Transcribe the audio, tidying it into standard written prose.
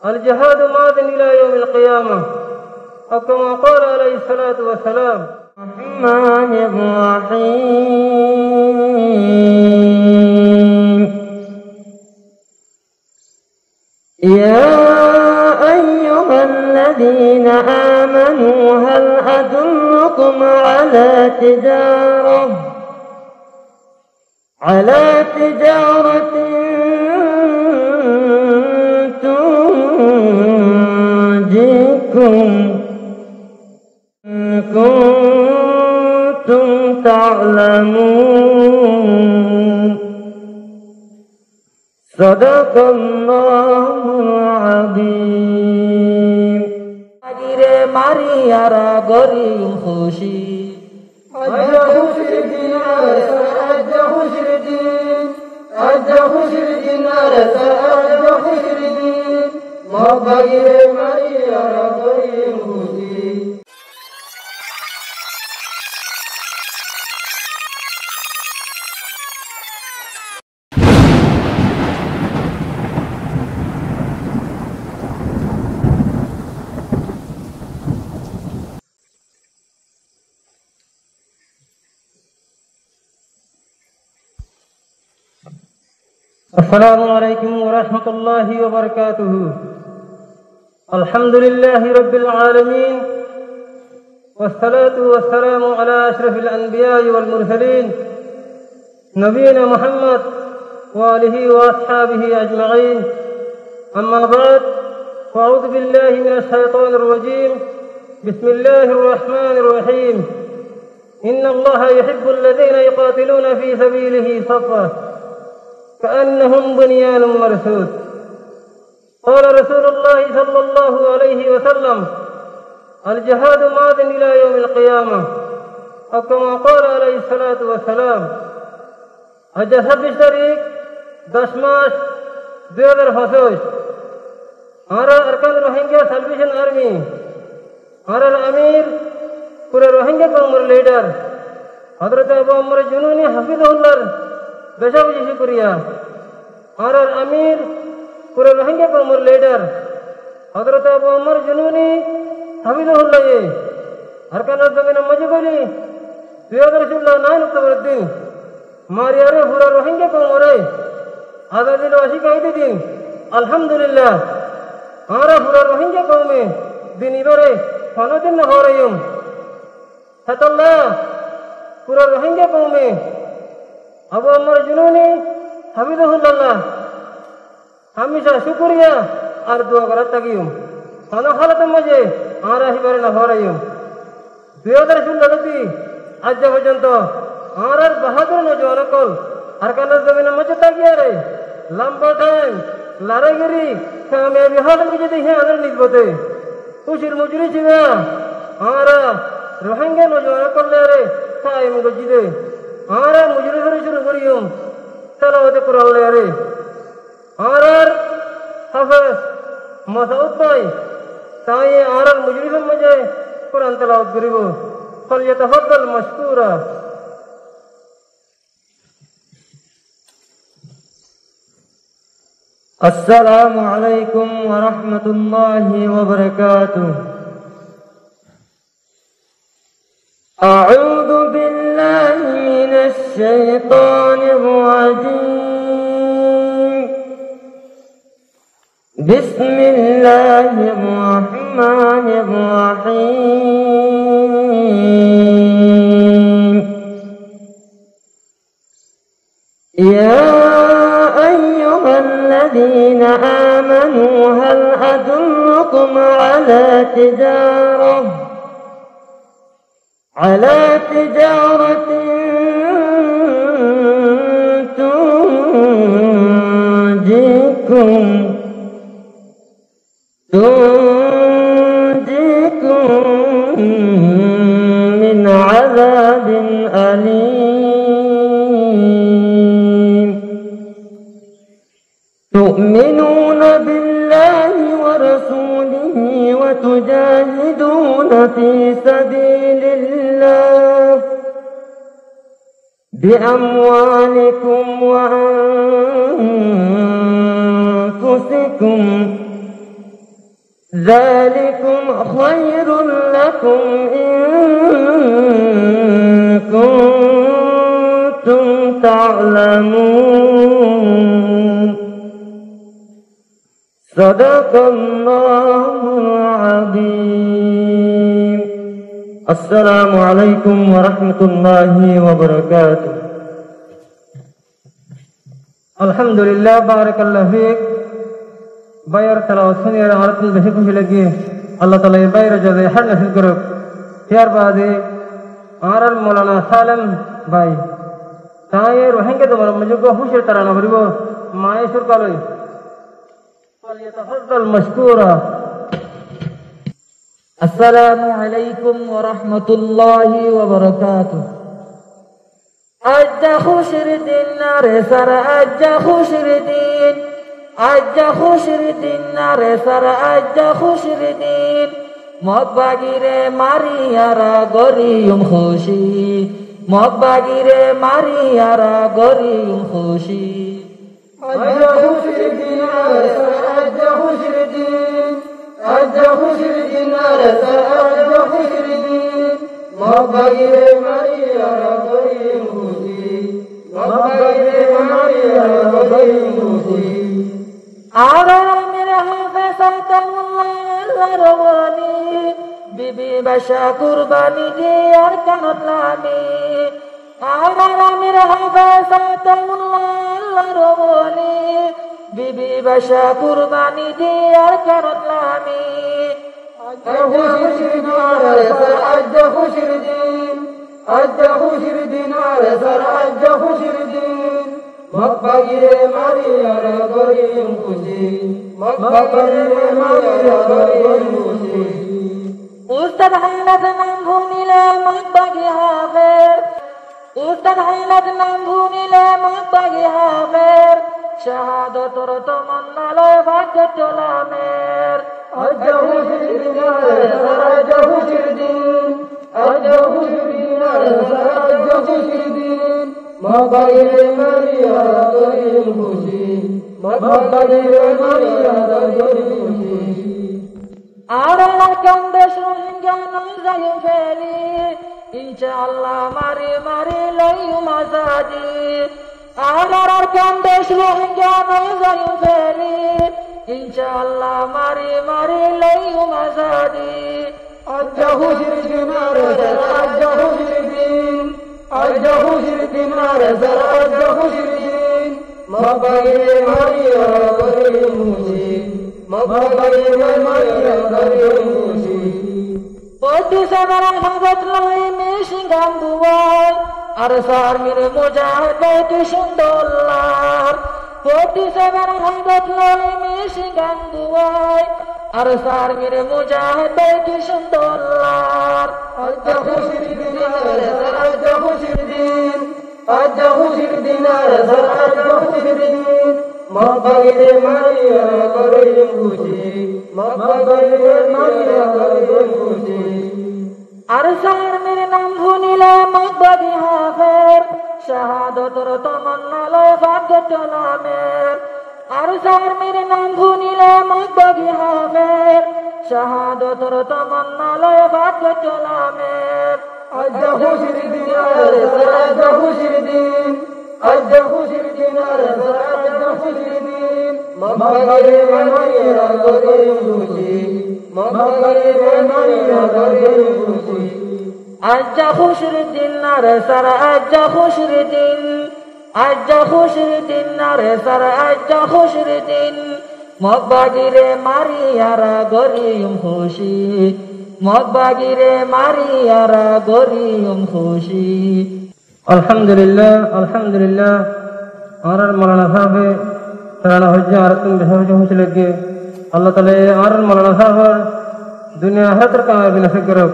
الجهاد ماض إلى يوم القيامة، أو كما قال عليه الصلاة والسلام. الرحمن الرحيم. يا أيها الذين آمنوا هل أدلكم على تجارة تنجيكم إن كنتم تعلمون. صدق الله العظيم. আগিরে মারিয়ারা গরিম খুশি আজ্জা খুশির দিন আরসা আজ্জা খুশির দিন আজ্জা খুশির দিন আরসা আজ্জা খুশির দিন মগিরে মারিয়ারা গরিম খুশি। السلام عليكم ورحمة الله وبركاته. الحمد لله رب العالمين، والصلاة والسلام على أشرف الأنبياء والمرسلين نبينا محمد وآله وأصحابه أجمعين. أما بعد، فأعوذ بالله من الشيطان الرجيم. بسم الله الرحمن الرحيم. إن الله يحب الذين يقاتلون في سبيله صفا كأنهم بنيان مرصوص. قال رسول الله صلى الله عليه وسلم: الجهاد ماض إلى يوم القيامة، أو كما قال عليه الصلاة والسلام. আজ 26 তারিখ 10 মাস 2025। আমরা আরকান রোহিঙ্গা সালভেশন আর্মি আর আমির পুরো রোহিঙ্গা কওমের লিডার হযরত আবু আমর জুনুনি হাফিজাহুল্লাহর বেশাবেশি শুকরিয়া। আর আমির পুরো রোহিঙ্গা কওমের লিডার হযরত আবু আমর জুনুনি হাফিজাহুল্লাহ আরকানের জমিনে মজবুরি 2009 অক্টোবর দিন মারিয়ারে পুরো রোহিঙ্গা কওমরে আজাদির ওয়াসি কাইতে দিন। আলহামদুলিল্লাহ আমরা পুরো রোহিঙ্গা কওমে দিন ইবারে ফানাদিন না হরাইম হাতাল্লাহ পুরো রোহিঙ্গা কওমে আবু আমর জুনুনি হাফিজাহুল্লাহ হামেশা শুকরিয়া আর দোয়া করার থাকিম। ফানা হালাতের মাঝে আমরা হিবারে না হরাইম। 2016 আজ পর্যন্ত আর বাহাদুর নজওয়ান কল আরকানের জমিনের মাঝে তাকিয়ে রে লম্বা টাইম লড়াইগিরি কামিয়াবি হাসিল কি যদি হ্যাঁ আদের নিকবতে খুশির মুজরি ছিল আমরা রোহিঙ্গা নজওয়ান করলে রে কায়েম গজিদে আমরা মুজরি ধরে শুরু করিম তেলাওয়াতে কোরআন লে রে আর হাফেজ মাসউদ ভাই তাই আর মুজরিদের মাঝে কোরআন তেলাওয়াত করিব। ফালইয়াতাফাদ্দাল মাশকুরা। السلام عليكم ورحمة الله وبركاته. أعوذ بالله من الشيطان الرجيم. بسم الله الرحمن الرحيم. يا أيها الذين آمنوا هل أدلكم على تجارة تنجيكم من عذاب أليم. تؤمنون بالله ورسوله وتجاهدون في سبيل الله بأموالكم وأنفسكم ذلكم خير لكم إن كنتم تعلمون صدق الله العظيم السلام عليكم ورحمة الله وبركاته الحمد لله بارك الله فيك باير تلاوسن يا عرض بهي खुशी लगी अल्लाह ताला ये बायर जज़े हर नसीब करो यार बादे आरल मौलाना सालम भाई ताये रहेंगे तो मुझे को खुश तराना भरिबो माय सुर कालोई फलयतफद्दल मशकूरा السلام عليكم ورحمة الله وبركاته أجا خشر الدين نار سر أجا خشر الدين أجا خشر الدين نار سر أجا خشر الدين مباغيره ماريارا غريم خوشي مباغيره ماريارا غريم خوشي أجا خشر الدين نار سر أجا خشر الدين أجا خشر الدين نار سر أجا خشر الدين مباغيره ماريارا غريم خوشي مباغيره ماريارا غريم خوشي أرى من حفظة الله رواني ببي بشا قرباني ديار كانت لامي أرى من حفظة الله رواني ببي بشا قرباني ديار كانت لامي أجا خشر دينار سر أجا خشر دين أجا خشر دينار سر أجا خشر دين مباغيره ماريارا غريم خوشي مباغيره ماريارا غريم خوشي أستاذ حيلة نمبوني لا مباغي حافر أستاذ حيلة نمبوني لا مباغي حافر شهادة رتمنى لا فاكت الأمير أجا خشر دينار سر أجا خشر دين أجا خشر دينار سر أجا خشر دين مباغيره ماريارا غريم خوشي مباغيره ماريارا غريم خوشي أرى لكم بشرنجا نمزي فيلي إن شاء الله ماري ماري لي مزاجي أرى لكم بشرنجا نمزي فيلي إن شاء الله ماري ماري لي مزاجي أجا خشر دينار سر أجا خشر دين أجا خشر دينار سر أجا خشر دين مباغيره ماريارا غريم خوشي مباغيره ماريارا غريم خوشي Poti sabara habat lai mishingam duwai Arsar mire mujahid baiti shundollar Poti sabara habat lai mishingam duwai Arsar mire mujahid baiti shundollar أجا خشر دينار سر أجا خشر دين أجا خشر دينار سر أجا خشر دين مباغيره ماريارا غريم خوشي مباغيره ماريارا غريم خوشي Arsar mire nam bhunile mabadi hafer Shahadatur tamanna lai fakat alamer Arsar mire nam bhunile mabadi hafer Shahadatur tamanna lai fakat alamer أجا خشر دينار سر أجا خشر دين أجا خشر دينار سر أجا خشر دين مباغيره ماريارا غريم خوشي مباغيره ماريارا غريم خوشي أجا خشر الدين نار سر أجا خشر الدين أجا خشر الدين نار سر أجا خشر الدين مباغيره ماريارا غريم خوشي مباغيره ماريارا غريم خوشي الحمد لله آرر مولانا صاحب ترانا حجة عرقن بحوجه خوش لگے اللہ تعالی آرر مولانا صاحب دنیا آخرت کا بھی نصیب کرو